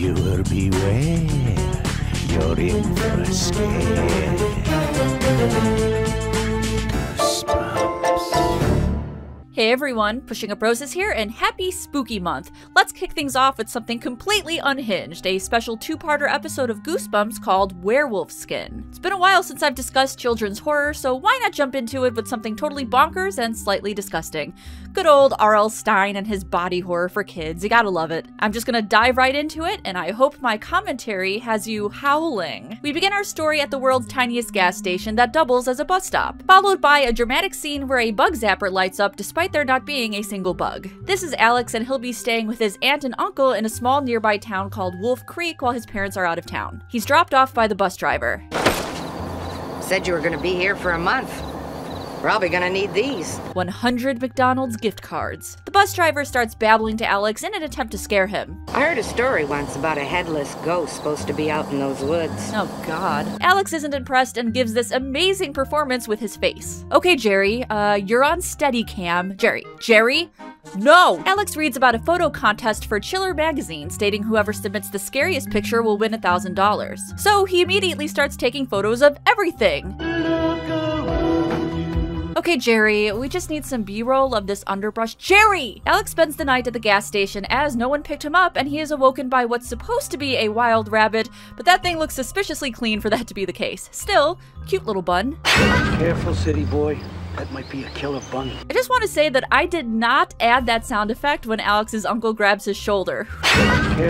Viewer beware, you're in for a scare. Goosebumps. Hey everyone, Pushing Up Roses here, and happy Spooky Month! Let's kick things off with something completely unhinged, a special two-parter episode of Goosebumps called Werewolf Skin. It's been a while since I've discussed children's horror, so why not jump into it with something totally bonkers and slightly disgusting? Good old R.L. Stine and his body horror for kids, you gotta love it. I'm just gonna dive right into it, and I hope my commentary has you howling. We begin our story at the world's tiniest gas station that doubles as a bus stop, followed by a dramatic scene where a bug zapper lights up despite there not being a single bug. This is Alex, and he'll be staying with his aunt and uncle in a small nearby town called Wolf Creek while his parents are out of town. He's dropped off by the bus driver. Said you were gonna be here for a month. Probably gonna need these. 100 McDonald's gift cards. The bus driver starts babbling to Alex in an attempt to scare him. I heard a story once about a headless ghost supposed to be out in those woods. Oh god. Alex isn't impressed and gives this amazing performance with his face. Okay, Jerry, you're on Steadicam. Jerry? No! Alex reads about a photo contest for Chiller magazine stating whoever submits the scariest picture will win $1,000. So he immediately starts taking photos of everything. Okay, Jerry, we just need some B-roll of this underbrush. Jerry! Alex spends the night at the gas station as no one picked him up and he is awoken by what's supposed to be a wild rabbit, but that thing looks suspiciously clean for that to be the case. Still, cute little bun. Careful, city boy. That might be a killer bunny. I just want to say that I did not add that sound effect when Alex's uncle grabs his shoulder.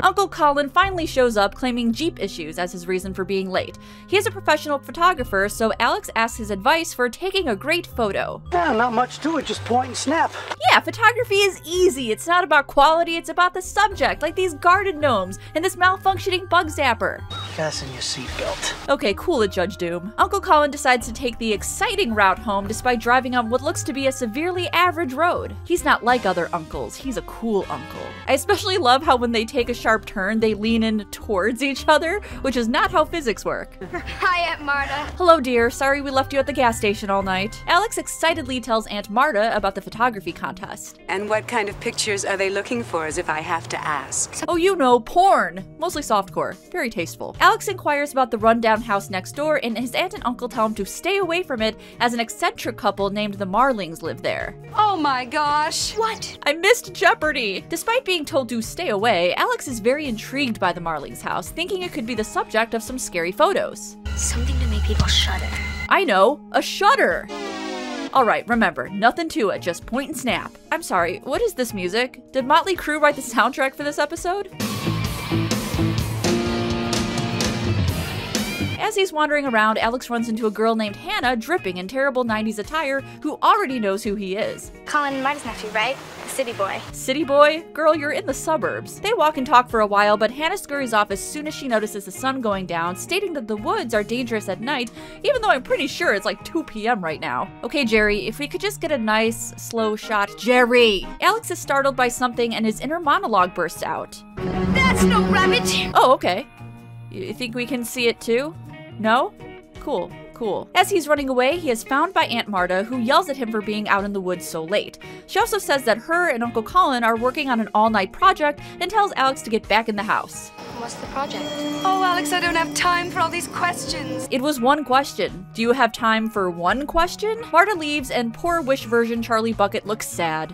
Uncle Colin finally shows up claiming Jeep issues as his reason for being late. He is a professional photographer, so Alex asks his advice for taking a great photo. Yeah, not much to it, just point and snap. Yeah, photography is easy. It's not about quality, it's about the subject, like these garden gnomes and this malfunctioning bug zapper. Fasten your seatbelt. Okay, cool it, Judge Doom. Uncle Colin decides to take the exciting route home despite driving on what looks to be a severely average road. He's not like other uncles, he's a cool uncle. I especially love how when they take a sharp turn, they lean in towards each other, which is not how physics work. Hi, Aunt Marta. Hello, dear. Sorry we left you at the gas station all night. Alex excitedly tells Aunt Marta about the photography contest. And what kind of pictures are they looking for, as if I have to ask? Oh, you know, porn. Mostly softcore. Very tasteful. Alex inquires about the rundown house next door, and his aunt and uncle tell him to stay away from it as an eccentric couple named the Marlings live there. Oh my gosh! What? I missed Jeopardy! Despite being told to stay away, Alex is very intrigued by the Marlings house, thinking it could be the subject of some scary photos. Something to make people shudder. I know, a shutter! Alright, remember, nothing to it, just point and snap. I'm sorry, what is this music? Did Motley Crue write the soundtrack for this episode? As he's wandering around, Alex runs into a girl named Hannah dripping in terrible 90s attire who already knows who he is. Colin and Marta's nephew, right? The city boy. City boy? Girl, you're in the suburbs. They walk and talk for a while, but Hannah scurries off as soon as she notices the sun going down, stating that the woods are dangerous at night, even though I'm pretty sure it's like 2 p.m. right now. Okay, Jerry, if we could just get a nice, slow shot. Jerry! Alex is startled by something and his inner monologue bursts out. That's no rabbit! Oh, okay. You think we can see it too? No? Cool. As he's running away, he is found by Aunt Marta, who yells at him for being out in the woods so late. She also says that her and Uncle Colin are working on an all-night project and tells Alex to get back in the house. What's the project? Oh, Alex, I don't have time for all these questions. It was one question. Do you have time for one question? Marta leaves and poor Wish version Charlie Bucket looks sad.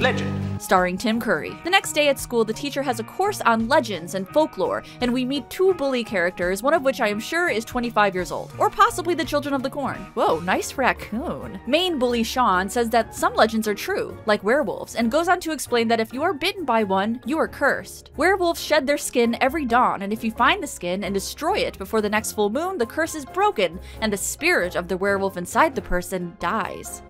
Legend. Starring Tim Curry. The next day at school, the teacher has a course on legends and folklore, and we meet 2 bully characters, one of which I am sure is 25 years old. Or possibly the Children of the Corn. Whoa, nice raccoon. Main bully Sean says that some legends are true, like werewolves, and goes on to explain that if you are bitten by one, you are cursed. Werewolves shed their skin every dawn, and if you find the skin and destroy it before the next full moon, the curse is broken, and the spirit of the werewolf inside the person dies.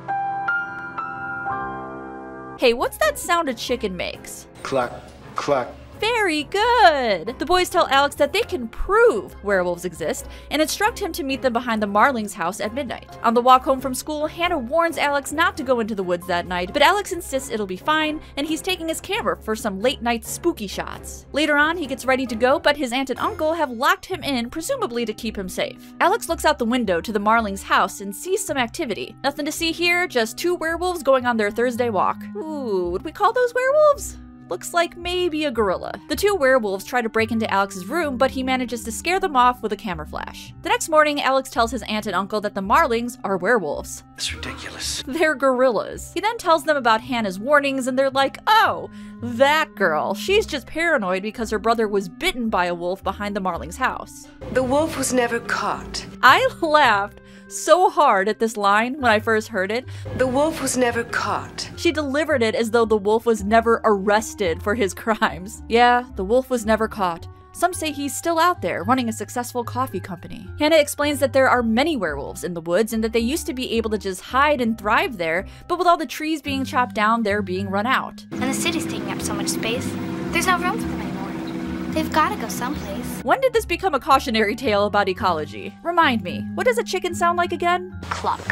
Hey, what's that sound a chicken makes? Cluck, cluck. Very good! The boys tell Alex that they can prove werewolves exist and instruct him to meet them behind the Marlings' house at midnight. On the walk home from school, Hannah warns Alex not to go into the woods that night, but Alex insists it'll be fine, and he's taking his camera for some late-night spooky shots. Later on, he gets ready to go, but his aunt and uncle have locked him in, presumably to keep him safe. Alex looks out the window to the Marlings' house and sees some activity. Nothing to see here, just 2 werewolves going on their Thursday walk. Ooh, would we call those werewolves? looks like maybe a gorilla. The two werewolves try to break into Alex's room, but he manages to scare them off with a camera flash. The next morning, Alex tells his aunt and uncle that the Marlings are werewolves. It's ridiculous. They're gorillas. He then tells them about Hannah's warnings, and they're like, oh, that girl. She's just paranoid because her brother was bitten by a wolf behind the Marlings' house. The wolf was never caught. I laughed so hard at this line when I first heard it. The wolf was never caught. She delivered it as though the wolf was never arrested for his crimes. Yeah, the wolf was never caught. Some say he's still out there, running a successful coffee company. Hannah explains that there are many werewolves in the woods and that they used to be able to just hide and thrive there, but with all the trees being chopped down, they're being run out. And the city's taking up so much space. There's no room for them anymore. They've gotta go someplace. When did this become a cautionary tale about ecology? Remind me, what does a chicken sound like again? Cluck.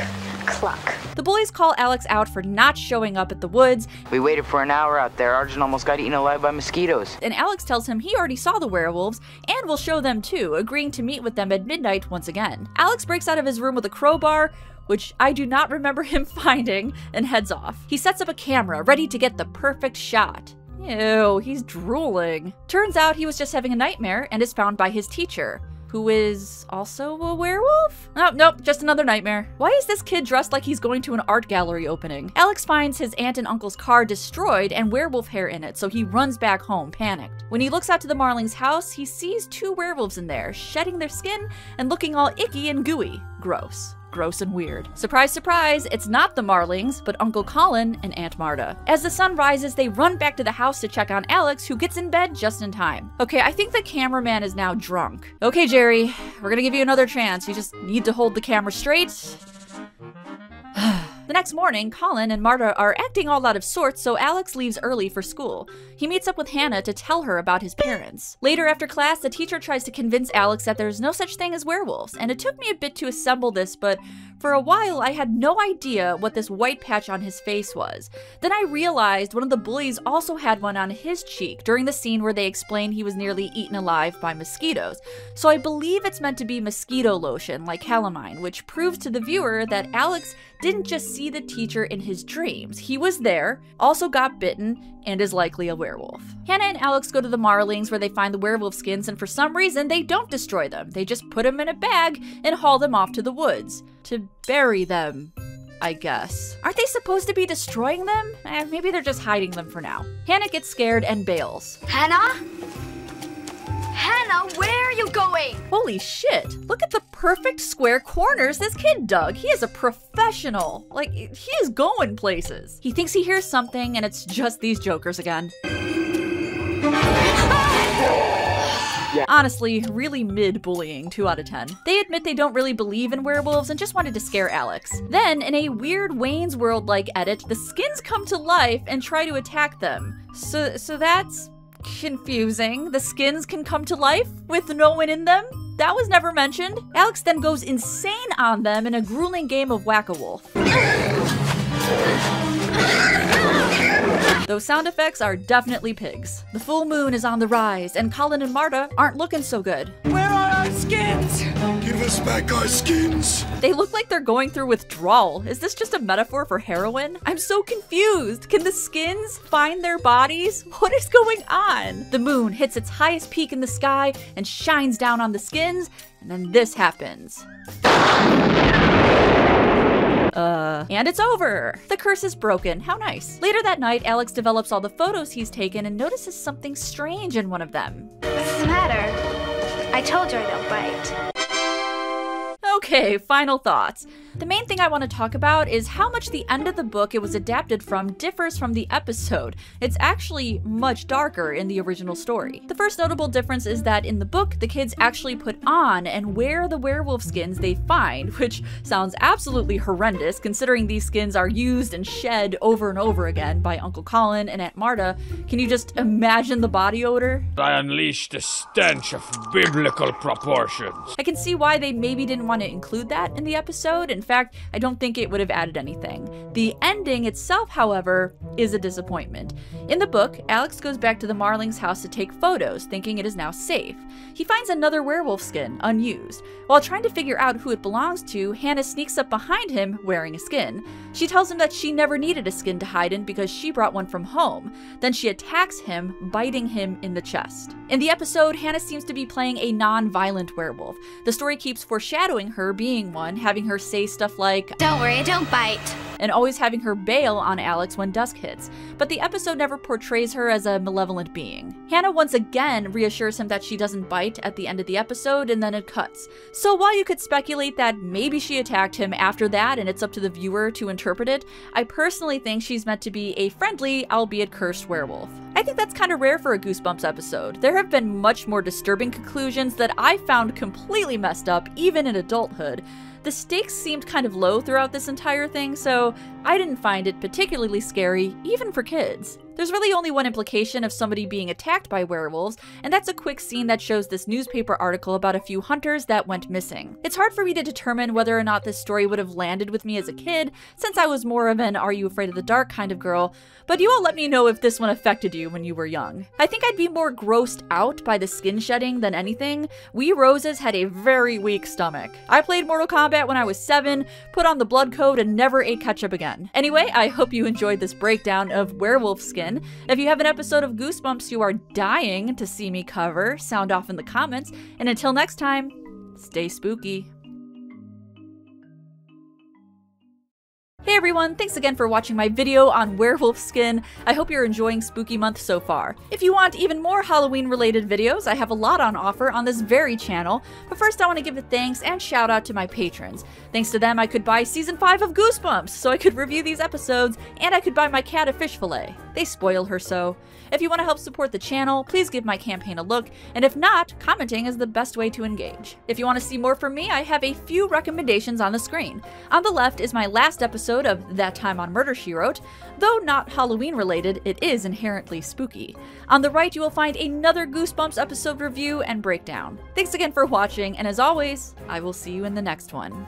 Cluck. The bullies call Alex out for not showing up at the woods. We waited for an hour out there. Arjun almost got eaten alive by mosquitoes. And Alex tells him he already saw the werewolves and will show them too, agreeing to meet with them at midnight once again. Alex breaks out of his room with a crowbar, which I do not remember him finding, and heads off. He sets up a camera, ready to get the perfect shot. Ew, he's drooling. Turns out he was just having a nightmare and is found by his teacher, who is also a werewolf? Oh, nope, just another nightmare. Why is this kid dressed like he's going to an art gallery opening? Alex finds his aunt and uncle's car destroyed and werewolf hair in it, so he runs back home, panicked. When he looks out to the Marlings' house, he sees two werewolves in there, shedding their skin and looking all icky and gooey. Gross. Gross and weird. Surprise, surprise, it's not the Marlings, but Uncle Colin and Aunt Marta. As the sun rises, they run back to the house to check on Alex, who gets in bed just in time. Okay, I think the cameraman is now drunk. Okay, Jerry, we're gonna give you another chance. You just need to hold the camera straight. The next morning, Colin and Marta are acting all out of sorts, so Alex leaves early for school. He meets up with Hannah to tell her about his parents. Later after class, the teacher tries to convince Alex that there's no such thing as werewolves, and it took me a bit to assemble this, but for a while I had no idea what this white patch on his face was. Then I realized one of the bullies also had one on his cheek during the scene where they explained he was nearly eaten alive by mosquitoes. So I believe it's meant to be mosquito lotion, like calamine, which proves to the viewer that Alex didn't just see the teacher in his dreams. He was there, also got bitten, and is likely a werewolf. Hannah and Alex go to the Marlings where they find the werewolf skins, and for some reason they don't destroy them. They just put them in a bag and haul them off to the woods to bury them, I guess. Aren't they supposed to be destroying them? Maybe they're just hiding them for now. Hannah gets scared and bails. Hannah? Hannah, where are you going? Holy shit, look at the perfect square corners this kid dug. He is a professional. Like, he is going places. He thinks he hears something and it's just these jokers again. Yeah. Honestly, really mid-bullying, 2 out of 10. They admit they don't really believe in werewolves and just wanted to scare Alex. Then, in a weird Wayne's World-like edit, the skins come to life and try to attack them. So that's confusing. The skins can come to life with no one in them? That was never mentioned. Alex then goes insane on them in a grueling game of Whack-A-Wolf. Those sound effects are definitely pigs. The full moon is on the rise, and Colin and Marta aren't looking so good. Where are our skins? Give us back our skins! They look like they're going through withdrawal. Is this just a metaphor for heroin? I'm so confused. Can the skins find their bodies? What is going on? The moon hits its highest peak in the sky and shines down on the skins, and then this happens. And it's over! The curse is broken. How nice. Later that night, Alex develops all the photos he's taken and notices something strange in one of them. What's the matter? I told you I don't bite. Okay, final thoughts. The main thing I want to talk about is how much the end of the book it was adapted from differs from the episode. It's actually much darker in the original story. The first notable difference is that in the book, the kids actually put on and wear the werewolf skins they find, which sounds absolutely horrendous considering these skins are used and shed over and over again by Uncle Colin and Aunt Marta. Can you just imagine the body odor? I unleashed a stench of biblical proportions. I can see why they maybe didn't want to include that in the episode. In fact, I don't think it would have added anything. The ending itself, however, is a disappointment. In the book, Alex goes back to the Marlings' house to take photos, thinking it is now safe. He finds another werewolf skin, unused. While trying to figure out who it belongs to, Hannah sneaks up behind him wearing a skin. She tells him that she never needed a skin to hide in because she brought one from home. Then she attacks him, biting him in the chest. In the episode, Hannah seems to be playing a non-violent werewolf. The story keeps foreshadowing her being one, having her say stuff like, "Don't worry, I don't bite," and always having her bail on Alex when dusk hits, but the episode never portrays her as a malevolent being. Hannah once again reassures him that she doesn't bite at the end of the episode, and then it cuts. So while you could speculate that maybe she attacked him after that and it's up to the viewer to interpret it, I personally think she's meant to be a friendly, albeit cursed werewolf. I think that's kind of rare for a Goosebumps episode. There have been much more disturbing conclusions that I found completely messed up, even in adulthood. The stakes seemed kind of low throughout this entire thing, so I didn't find it particularly scary, even for kids. There's really only one implication of somebody being attacked by werewolves, and that's a quick scene that shows this newspaper article about a few hunters that went missing. It's hard for me to determine whether or not this story would have landed with me as a kid, since I was more of an Are You Afraid of the Dark kind of girl, but you all let me know if this one affected you when you were young. I think I'd be more grossed out by the skin shedding than anything. We Roses had a very weak stomach. I played Mortal Kombat when I was 7, put on the blood code, and never ate ketchup again. Anyway, I hope you enjoyed this breakdown of werewolf skin. If you have an episode of Goosebumps you are dying to see me cover, sound off in the comments, and until next time, stay spooky. Hey everyone, thanks again for watching my video on werewolf skin. I hope you're enjoying Spooky Month so far. If you want even more Halloween related videos, I have a lot on offer on this very channel, but first I want to give a thanks and shout out to my patrons. Thanks to them I could buy Season 5 of Goosebumps, so I could review these episodes, and I could buy my cat a fish fillet. They spoil her so. If you want to help support the channel, please give my campaign a look, and if not, commenting is the best way to engage. If you want to see more from me, I have a few recommendations on the screen. On the left is my last episode of That Time on Murder, She Wrote. Though not Halloween related, it is inherently spooky. On the right, you will find another Goosebumps episode review and breakdown. Thanks again for watching, and as always, I will see you in the next one.